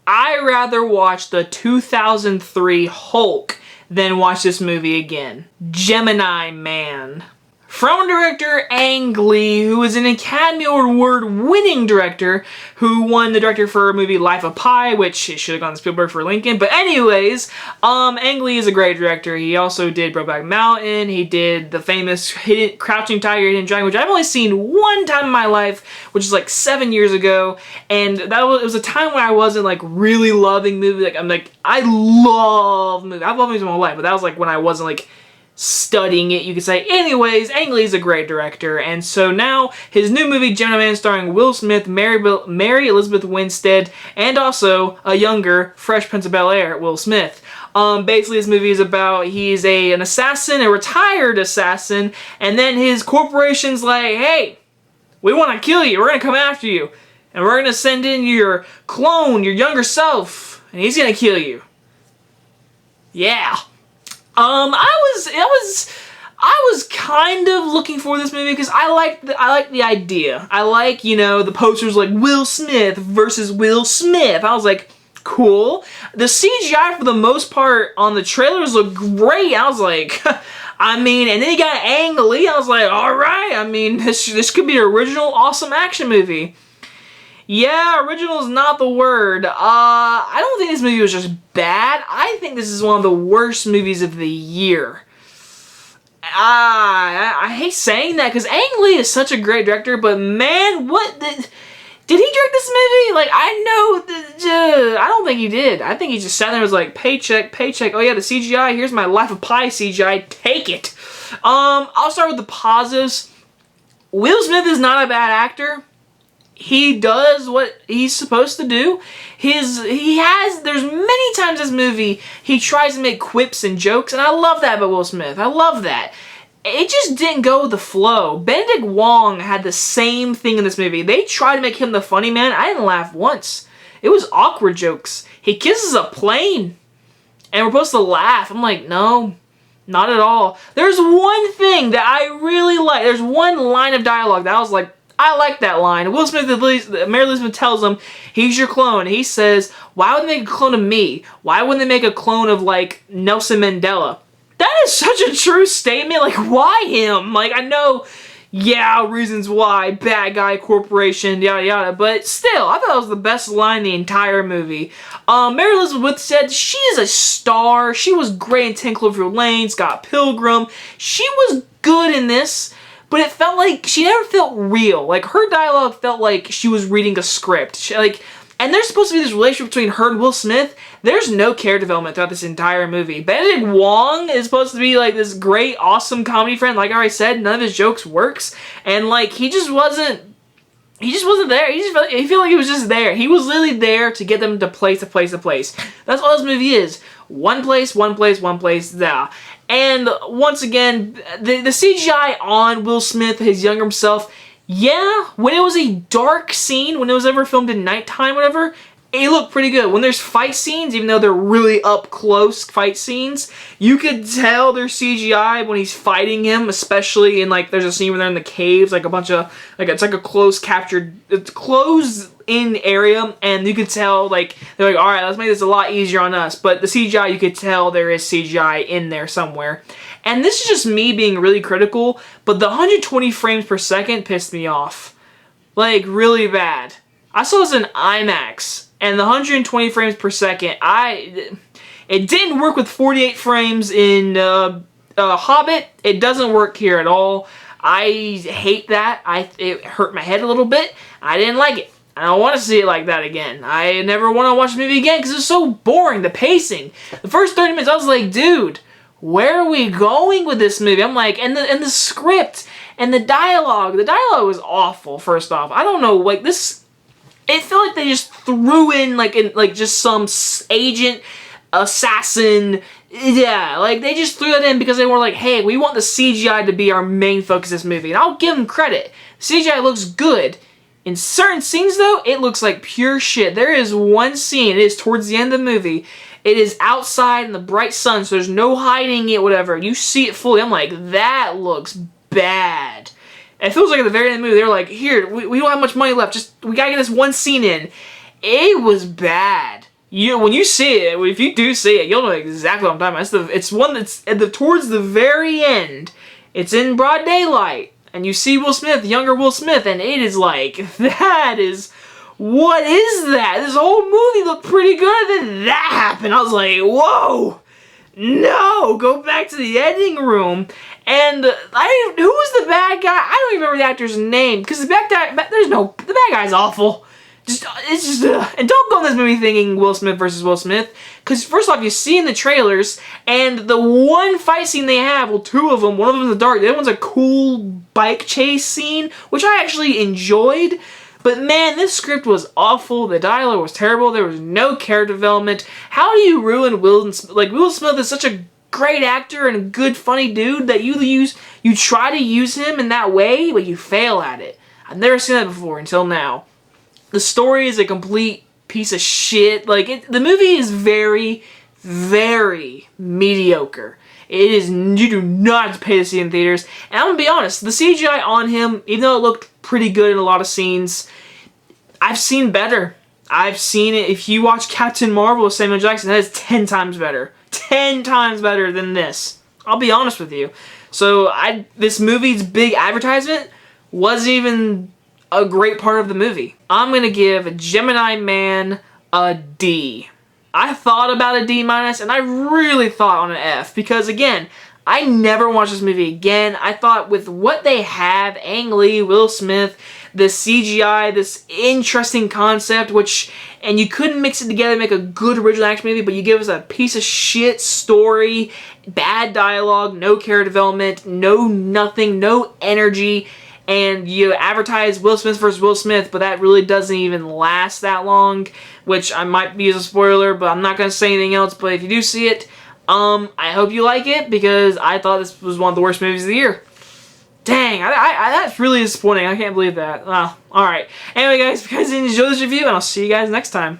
I rather watch the 2003 Hulk than watch this movie again. Gemini Man. From director Ang Lee, who is an Academy Award-winning director, who won the director for a movie Life of Pi, which it should have gone to Spielberg for Lincoln. But anyways, Ang Lee is a great director. He also did Brokeback Mountain. He did the famous Crouching Tiger, Hidden Dragon, which I've only seen one time in my life, which is like 7 years ago. And it was a time when I wasn't like really loving movies. I love movies. I've loved movies my whole life, but that was like when I wasn't like studying it, you could say. Anyways, Ang Lee's a great director, and so now his new movie, Gemini Man, starring Will Smith, Mary Elizabeth Winstead, and also a younger Fresh Prince of Bel-Air, Will Smith. Basically, this movie is about, he's an assassin, a retired assassin, and then his corporation's like, hey, we want to kill you, we're going to come after you, and we're going to send in your clone, your younger self, and he's going to kill you. Yeah. I was kind of looking for this movie because I like the idea. I like, you know, the posters like Will Smith versus Will Smith. I was like, cool. The CGI for the most part on the trailers looked great. I was like, I mean, and then you got Ang Lee. I was like, all right. I mean, this could be an original, awesome action movie. Yeah, original is not the word. I don't think this movie was just bad. I think this is one of the worst movies of the year. I hate saying that because Ang Lee is such a great director, but man, did he direct this movie? Like, I don't think he did. I think he just sat there and was like, paycheck, paycheck. Oh yeah, the CGI, here's my Life of Pi CGI, take it. I'll start with the positives. Will Smith is not a bad actor. He does what he's supposed to do. There's many times in this movie he tries to make quips and jokes, and I love that about Will Smith. I love that. It just didn't go with the flow. Benedict Wong had the same thing in this movie. They tried to make him the funny man. I didn't laugh once. It was awkward jokes. He kisses a plane, and we're supposed to laugh. I'm like, no, not at all. There's one thing that I really like. There's one line of dialogue that I was like, I like that line. Will Smith, Mary Elizabeth tells him, he's your clone. He says, why would they make a clone of me? Why wouldn't they make a clone of, like, Nelson Mandela? That is such a true statement. Like, why him? Like, I know, yeah, reasons why, bad guy, corporation, yada yada, but still, I thought that was the best line in the entire movie. Mary Elizabeth said she is a star. She was great in 10 Cloverfield Lane, Scott Pilgrim. She was good in this. But it felt like she never felt real. Like, her dialogue felt like she was reading a script. And there's supposed to be this relationship between her and Will Smith. There's no character development throughout this entire movie. Benedict Wong is supposed to be like this great, awesome comedy friend. Like I already said, none of his jokes works. And like, he just wasn't there. I feel like he was just there. He was literally there to get them to place to place to place. That's all this movie is. One place, one place, one place, there. And once again, the CGI on Will Smith, his younger self, yeah, when it was a dark scene, when it was ever filmed in nighttime, whatever, it looked pretty good. When there's fight scenes, even though they're really up close fight scenes, you could tell they're CGI when he's fighting him, especially in like, there's a scene where they're in the caves, like a bunch of, like it's like a closed in area, and you could tell like they're like, all right, let's make this a lot easier on us. But the CGI, you could tell there is CGI in there somewhere. And this is just me being really critical, but the 120 frames per second pissed me off, like really bad. I saw this in IMAX, and the 120 frames per second, it didn't work with 48 frames in Hobbit. It doesn't work here at all. I hate that. It hurt my head a little bit. I didn't like it. I don't want to see it like that again. I never want to watch the movie again because it's so boring, the pacing. The first 30 minutes, I was like, dude, where are we going with this movie? I'm like, and the script and the dialogue was awful, first off. I don't know, like this, it felt like they just threw in just some agent, assassin, yeah, like they just threw that in because they were like, hey, we want the CGI to be our main focus of this movie. And I'll give them credit. CGI looks good. In certain scenes, though, it looks like pure shit. There is one scene, it is towards the end of the movie. It is outside in the bright sun, so there's no hiding it, whatever. You see it fully. I'm like, that looks bad. And it feels like at the very end of the movie, they're like, here, we don't have much money left. We gotta get this one scene in. It was bad. when you see it, if you do see it, you'll know exactly what I'm talking about. It's one that's towards the very end. It's in broad daylight, and you see Will Smith, younger Will Smith, and it is like, what is that? This whole movie looked pretty good, then that happened. I was like, whoa, no, go back to the editing room. And who was the bad guy? I don't even remember the actor's name, because the bad guy's awful. And don't go in this movie thinking Will Smith versus Will Smith, because first off, you see in the trailers, and the one fight scene they have, well, two of them, one of them in the dark, the other one's a cool bike chase scene, which I actually enjoyed, but man, this script was awful, the dialogue was terrible, there was no character development. How do you ruin Will Smith? Like, Will Smith is such a great actor and a good, funny dude that you try to use him in that way, but you fail at it. I've never seen that before until now. The story is a complete piece of shit. Like, the movie is very, very mediocre. You do not have to pay to see it in theaters. And I'm gonna be honest, the CGI on him, even though it looked pretty good in a lot of scenes, I've seen better. I've seen it. If you watch Captain Marvel with Samuel Jackson, that is 10 times better. 10 times better than this. I'll be honest with you. So, this movie's big advertisement wasn't even a great part of the movie. I'm gonna give Gemini Man a D. I thought about a D-, and I really thought on an F, because again, I never watched this movie again. I thought with what they have, Ang Lee, Will Smith, the CGI, this interesting concept, and you couldn't mix it together and make a good original action movie, but you give us a piece of shit story, bad dialogue, no character development, no nothing, no energy, and you advertise Will Smith versus Will Smith, but that really doesn't even last that long, which I might be as a spoiler, but I'm not going to say anything else. But if you do see it, I hope you like it, because I thought this was one of the worst movies of the year. Dang, that's really disappointing. I can't believe that. Well, alright. Anyway, guys, if you guys enjoyed this review, and I'll see you guys next time.